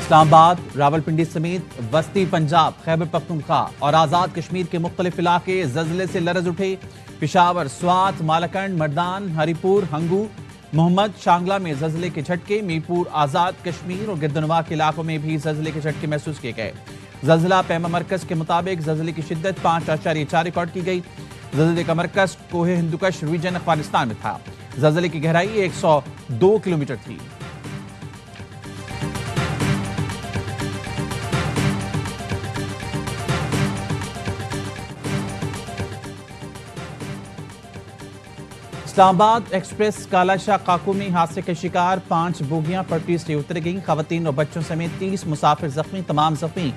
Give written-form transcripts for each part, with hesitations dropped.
اسلام آباد، راولپنڈی سمیت وسطی پنجاب، خیبر پختونخوا اور آزاد کشمیر کے مختلف علاقے زلزلے سے لرز اٹھے۔ پشاور، سوات، مالاکنڈ، مردان، ہری پور، ہنگو، محمد شانگلہ میں زلزلے کے جھٹکے، میرپور، آزاد کشمیر اور گردنواں کے علاقوں میں بھی زلزلے کے جھٹکے محسوس کیے گئے۔ زلزلہ پیما مرکز کے مطابق زلزلے کی شدت 5.4 ریکارڈ کی گئی۔ زلزلے کا مرکز کوہ ہندوکش ریجن افغانستان میں تھا۔ زلزلے کی گہرائی 102 کلومیٹر تھی۔ اسلام آباد ایکسپریس کالا شاہ قاقو میں حادثے کے شکار 5 بوگیاں پٹری سے اتر گئیں۔ خواتین اور بچوں سمیت 30 مسافر زخمی۔ تمام زخمی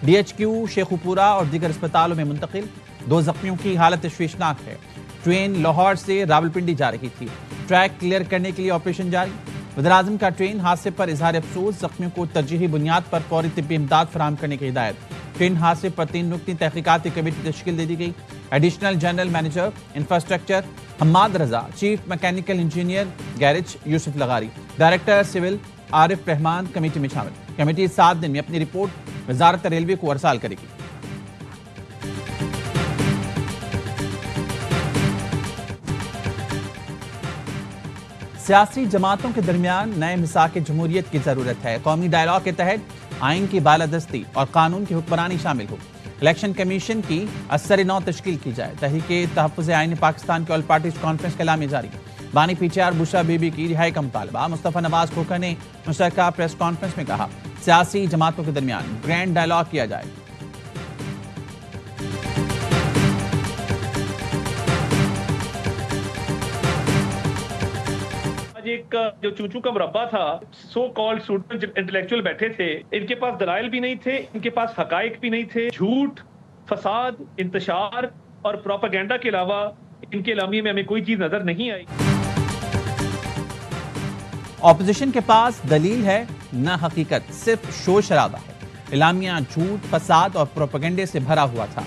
DHQ شیخوپورہ اور دیگر اسپتالوں میں منتقل۔ 2 زخمیوں کی حالت تشویشناک ہے۔ ٹرین لاہور سے راولپنڈی جا رہی تھی۔ ٹریک کلیئر کرنے کے لیے آپریشن جاری۔ وزیراعظم کا ٹرین حادثے پر اظہار افسوس، زخمیوں کو ترجیحی بنیاد پر فوری طبی امداد فراہم کرنے کی ہدایت۔ ٹرین حادثے پر 3 رکنی تحقیقاتی کمیٹی تشکیل دے دی گئی۔ Additional general manager infrastructure Hammad Raza, chief mechanical engineer garage Yousuf لغاری، director civil Arif Rehman committee میں شامل۔ کمیٹی 7 دن میں اپنی رپورٹ وزارت ریلوے کو ارسال کرے گی۔ سیاسی جماعتوں کے درمیان نئے مساق جمہوریت کی ضرورت ہے۔ قومی ڈائیلاگ کے تحت آئین کی بالادستی اور قانون کی حکمرانی شامل ہو۔ الیکشن کمیشن کی اثر نو تشکیل کی جائے۔ تحریک تحفظ آئین پاکستان کے آل پارٹیز کانفرنس کا اعلامیہ جاری۔ بانی PTR بشرا بی بی کی رہائی کا مطالبہ۔ مصطفیٰ نواز کھوکھر نے مشترکہ پریس کانفرنس میں کہا، سیاسی جماعتوں کے درمیان گرینڈ ڈائیلاگ کیا جائے۔ ایک جو چوچو کا مربع تھا، سو کالڈ اسٹوڈنٹ انٹلیکچوئل بیٹھے تھے، ان کے پاس دلائل بھی نہیں تھے، ان کے پاس حقائق بھی نہیں تھے۔ جھوٹ، فساد، انتشار اور پروپیگنڈا کے علاوہ ان کے اعلامیے میں ہمیں کوئی چیز نظر نہیں آئی۔ اپوزیشن کے پاس دلیل ہے نہ حقیقت، صرف شور شرابہ ہے۔ اعلامیہ جھوٹ، فساد اور پروپیگنڈے سے بھرا ہوا تھا۔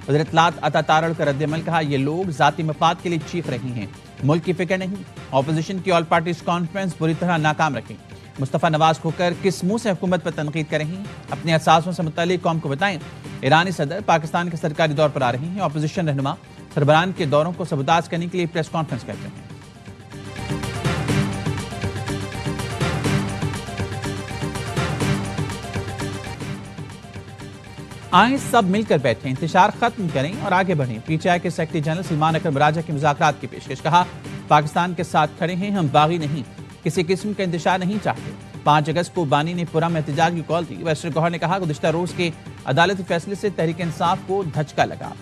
وزیر اطلاعات عطا تارڑ کا رد عمل، کہا یہ لوگ ذاتی مفاد کے لیے چیخ رہی ہیں، ملک کی فکر نہیں۔ اپوزیشن کی آل پارٹیز کانفرنس بری طرح ناکام رکھیں۔ مصطفیٰ نواز کھوکھر کس منہ سے حکومت پر تنقید کر رہی ہیں؟ اپنے احساسوں سے متعلق قوم کو بتائیں۔ ایرانی صدر پاکستان کے سرکاری دور پر آ رہی ہیں۔ اپوزیشن رہنما سربراہان کے دوروں کو سبوتاژ کرنے کے لیے پریس کانفرنس کرتے ہیں۔ آئیں سب مل کر بیٹھیں، انتشار ختم کریں اور آگے بڑھیں۔ PTI کے سیکرٹری جنرل سلمان اکرم راجہ کی مذاکرات کی پیشکش، کہا پاکستان کے ساتھ کھڑے ہیں، ہم باغی نہیں، کسی قسم کا انتشار نہیں چاہتے۔ 5 اگست کو بانی نے پورا میں احتجاج کی کال دی۔ ویسٹر گوہر نے کہا گزشتہ روز کے عدالتی فیصلے سے تحریک انصاف کو دھچکا لگا۔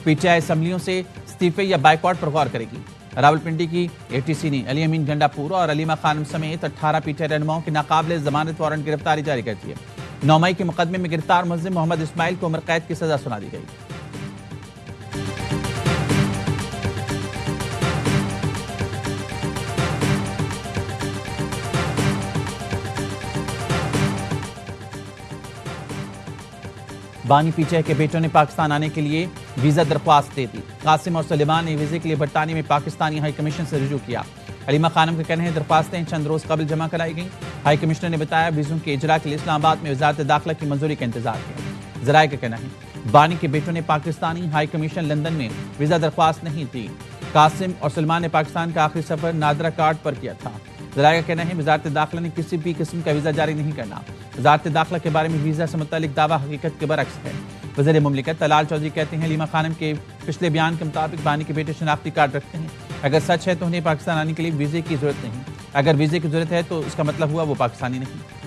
PTI اسمبلیوں سے استعفے یا بائیکاٹ پر غور کرے گی۔ راولپنڈی کی ATC نے علی امین گنڈا پور اور علیمہ خانم سمیت 18 PTI رہنماؤں کی ناقابل ضمانت وارنٹ گرفتاری جاری کر دی ہے۔ 9 مئی کے مقدمے میں گرفتار ملزم محمد اسماعیل کو عمر قید کی سزا سنا دی گئی۔ بانی PTI کے بیٹوں نے پاکستان آنے کے لیے ویزا درخواست دے دی۔ قاسم اور سلیمان نے ویزے کے لیے برطانیہ میں پاکستانی ہائی کمیشن سے رجوع کیا۔ علیمہ خانم کا کہنا ہے درخواستیں چند روز قبل جمع کرائی گئیں۔ ہائی کمشنر نے بتایا ویزوں کے اجرا کے لیے اسلام آباد میں وزارت داخلہ کی منظوری کا انتظار کیا۔ ذرائع کا کہنا ہے بانی کے بیٹوں نے پاکستانی ہائی کمیشن لندن میں ویزا درخواست نہیں دی۔ قاسم اور سلمان نے پاکستان کا آخری سفر نادرا کارڈ پر کیا تھا۔ ذرائع کا کہنا ہے وزارت داخلہ نے کسی بھی قسم کا ویزا جاری نہیں کرنا۔ وزارت داخلہ کے بارے میں ویزا سے متعلق دعویٰ حقیقت کے برعکس ہے۔ وزیر مملکت طلال چودھری کہتے ہیں علیمہ خانم کے پچھلے بیان کے مطابق بانی کے بیٹے شناختی کارڈ رکھتے ہیں۔ اگر سچ ہے تو انہیں پاکستان آنے کے لیے ویزے کی ضرورت نہیں۔ اگر ویزے کی ضرورت ہے تو اس کا مطلب ہوا وہ پاکستانی نہیں۔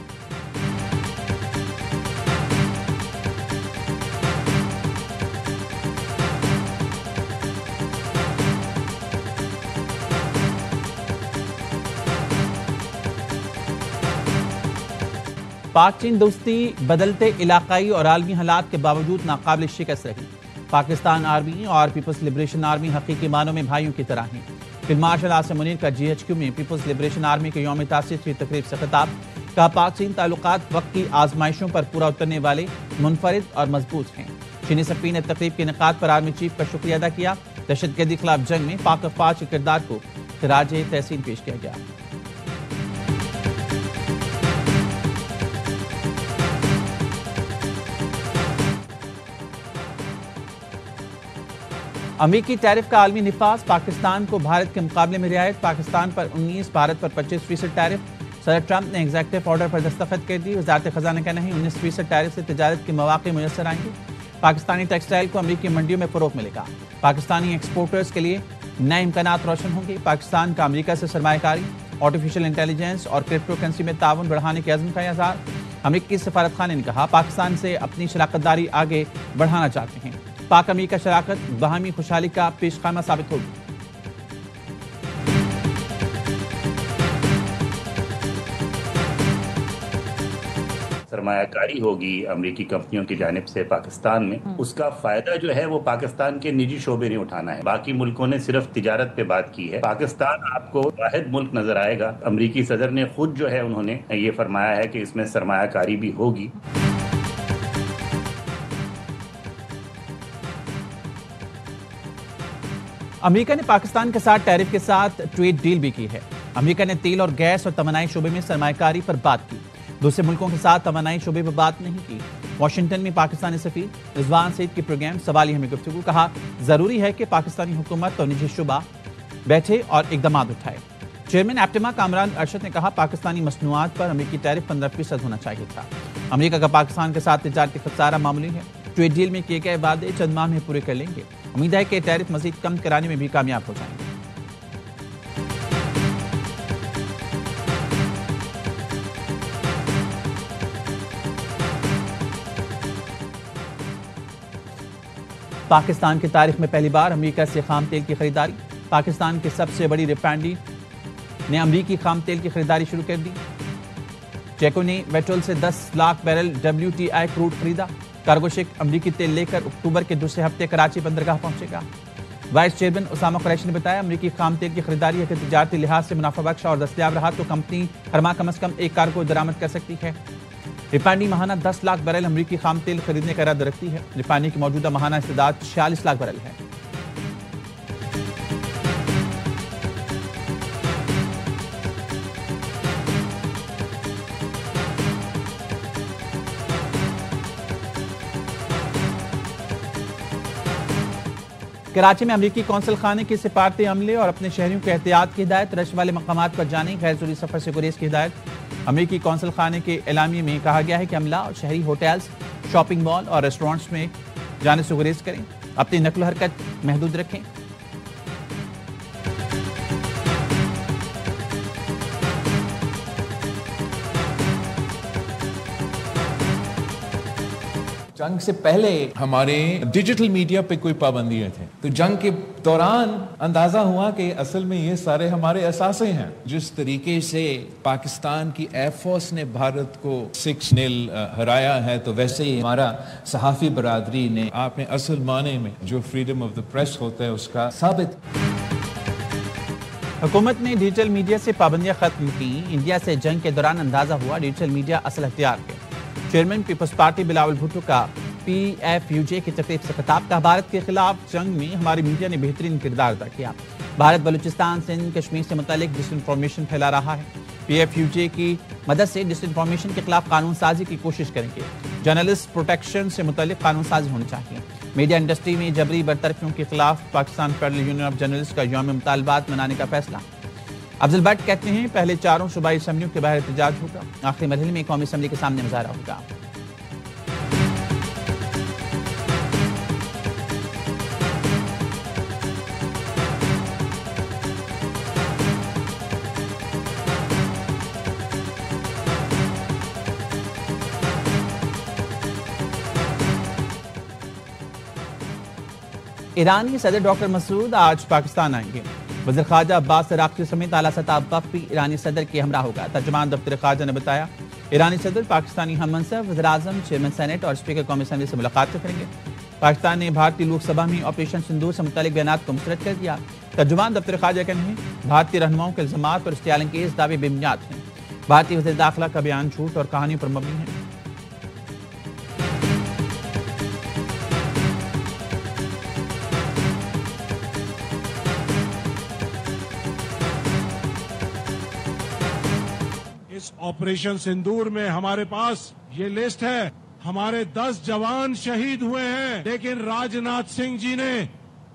پاک چین دوستی بدلتے علاقائی اور عالمی حالات کے باوجود ناقابل شکست رہی۔ پاکستان آرمی اور پیپلز لبریشن آرمی حقیقی معنوں میں بھائیوں کی طرح ہیں۔ فیلڈ مارشل عاصم منیر کا GHQ میں پیپلز لبریشن آرمی کے یوم تاسیس کی تقریب سے خطاب، کہا پاک چین تعلقات وقت کی آزمائشوں پر پورا اترنے والے منفرد اور مضبوط ہیں۔ چینی سفیر نے تقریب کے انعقاد پر آرمی چیف کا شکریہ ادا کیا۔ دہشت گردی خلاف جنگ میں پاک افواج کے کردار کو خراج تحسین پیش کیا گیا۔ امریکی ٹیرف کا عالمی نفاذ، پاکستان کو بھارت کے مقابلے میں رعایت، پاکستان پر 19، بھارت پر 25% ٹیرف۔ صدر ٹرمپ نے ایگزیکٹو آرڈر پر دستخط کر دی، وزارت خزانہ کا نہیں، 19% ٹیرف سے تجارت کے مواقع میسر آئیں گے، پاکستانی ٹیکسٹائل کو امریکی منڈیوں میں فروغ ملے گا، پاکستانی ایکسپورٹرز کے لیے نئے امکانات روشن ہوں گے، پاکستان کا امریکہ سے سرمایہ کاری، آرٹیفیشل انٹیلیجنس اور کرپٹو کرنسی میں تعاون بڑھانے کے عزم کا اظہار۔ امریکی سفارت خانے نے کہا پاکستان سے اپنی شراکت داری آگے بڑھانا چاہتے ہیں، پاک امریکہ شراکت باہمی خوشحالی کا پیش خیمہ ثابت ہوگی۔ سرمایہ کاری ہوگی امریکی کمپنیوں کی جانب سے پاکستان میں، اس کا فائدہ جو ہے وہ پاکستان کے نجی شعبے نے اٹھانا ہے۔ باقی ملکوں نے صرف تجارت پہ بات کی ہے، پاکستان آپ کو واحد ملک نظر آئے گا۔ امریکی صدر نے خود جو ہے انہوں نے یہ فرمایا ہے کہ اس میں سرمایہ کاری بھی ہوگی۔ امریکہ نے پاکستان کے ساتھ ٹیرف کے ساتھ ٹریڈ ڈیل بھی کی ہے۔ امریکہ نے تیل اور گیس اور توانائی شعبے میں سرمایہ کاری پر بات کی، دوسرے ملکوں کے ساتھ توانائی شعبے پر بات نہیں کی۔ واشنگٹن میں پاکستانی سفیر رضوان سعید کی پروگرام سوالیہ میں گفتگو، کہا ضروری ہے کہ پاکستانی حکومت اور نجی شعبہ بیٹھے اور اقدامات اٹھائے۔ چیئرمین ایپٹما کامران ارشد نے کہا پاکستانی مصنوعات پر امریکی ٹیرف 15% ہونا چاہیے تھا۔ امریکہ کا پاکستان کے ساتھ تجارتی خسارہ معمولی ہے، ٹریڈ ڈیل میں کیے گئے وعدے چند ماہ میں پورے کر لیں گے، امید ہے کہ ٹیرف مزید کم کرانے میں بھی کامیاب ہو جائیں گے۔ پاکستان کی تاریخ میں پہلی بار امریکہ سے خام تیل کی خریداری، پاکستان کی سب سے بڑی ریفائنری نے امریکی خام تیل کی خریداری شروع کر دی۔ چیکو نے ویٹول سے 10 لاکھ بیرل WTI کروڈ خریدا، کارگو شپ امریکی تیل لے کر اکتوبر کے دوسرے ہفتے کراچی بندرگاہ پہنچے گا۔ وائس چیئرمین اسامہ قریشی نے بتایا امریکی خام تیل کی خریداری اگر تجارتی لحاظ سے منافع بخش اور دستیاب رہا تو کمپنی ہر ماہ کم از کم ایک کارگو درآمد کر سکتی ہے۔ ریفائنری ماہانہ 10 لاکھ بیرل امریکی خام تیل خریدنے کا ارادہ رکھتی ہے۔ ریفائنری کی موجودہ ماہانہ استعداد 46 لاکھ بیرل ہے۔ کراچی میں امریکی قونصل خانے کے سفارتی عملے اور اپنے شہریوں کے احتیاط کی ہدایت، رش والے مقامات پر جانے، غیر ضروری سفر سے گریز کی ہدایت۔ امریکی قونصل خانے کے اعلامیے میں کہا گیا ہے کہ عملہ اور شہری ہوٹلز، شاپنگ مال اور ریسٹورنٹس میں جانے سے گریز کریں، اپنی نقل و حرکت محدود رکھیں۔ جنگ سے پہلے ہمارے ڈیجیٹل میڈیا پہ کوئی پابندیاں تھیں، تو جنگ کے دوران اندازہ ہوا کہ اصل میں یہ سارے ہمارے اثاثے ہیں۔ جس طریقے سے پاکستان کی ایئر فورس نے بھارت کو 6-0 ہرایا ہے، تو ویسے ہی ہمارا صحافی برادری نے آپ نے اصل معنی میں جو فریڈم آف دا پریس ہوتا ہے اس کا ثابت۔ حکومت نے ڈیجیٹل میڈیا سے پابندیاں ختم کی، انڈیا سے جنگ کے دوران اندازہ ہوا ڈیجیٹل میڈیا اصل ہتھیار ہے۔ چیئرمین پیپلز پارٹی بلاول بھٹو کا PFUJ کی تقریب سے خطاب، کا بھارت کے خلاف جنگ میں ہماری میڈیا نے بہترین کردار ادا کیا، بھارت بلوچستان سندھ کشمیر سے متعلق ڈس انفارمیشن پھیلا رہا ہے، PFUJ کی مدد سے ڈس انفارمیشن کے خلاف قانون سازی کی کوشش کریں گے، جرنلسٹ پروٹیکشن سے متعلق قانون سازی ہونی چاہیے، میڈیا انڈسٹری میں جبری برطرفیوں کے خلاف Pakistan federal union of journalist کا یوم مطالبات منانے کا فیصلہ۔ افضل بٹ کہتے ہیں پہلے چاروں صوبائی اسمبلیوں کے باہر احتجاج ہوگا، آخری مرحلے میں قومی اسمبلی کے سامنے مظاہرہ ہوگا۔ ایرانی صدر ڈاکٹر مسعود آج پاکستان آئیں گے، وزیر خارجہ عباس عراقچی سمیت اعلیٰ سطح وفد بھی ایرانی صدر کے ہمراہ ہوگا۔ ترجمان دفتر خارجہ نے بتایا ایرانی صدر پاکستانی ہم منصب وزیر اعظم، چیئرمین سینیٹ اور اسپیکر قومی اسمبلی سے ملاقات کریں گے۔ پاکستان نے بھارتی لوک سبھا میں آپریشن سندور سے متعلق بیانات کو مسترد کر دیا۔ ترجمان دفتر خارجہ کہتے ہیں بھارتی رہنماؤں کے الزامات اور اشتعال انگیز دعوے بے بنیاد ہیں، بھارتی وزیر داخلہ کا بیان جھوٹ اور کہانیوں پر مبنی ہے۔ آپریشن سندور میں ہمارے پاس یہ لسٹ ہے، ہمارے 10 جوان شہید ہوئے ہیں، لیکن راجناتھ سنگھ جی نے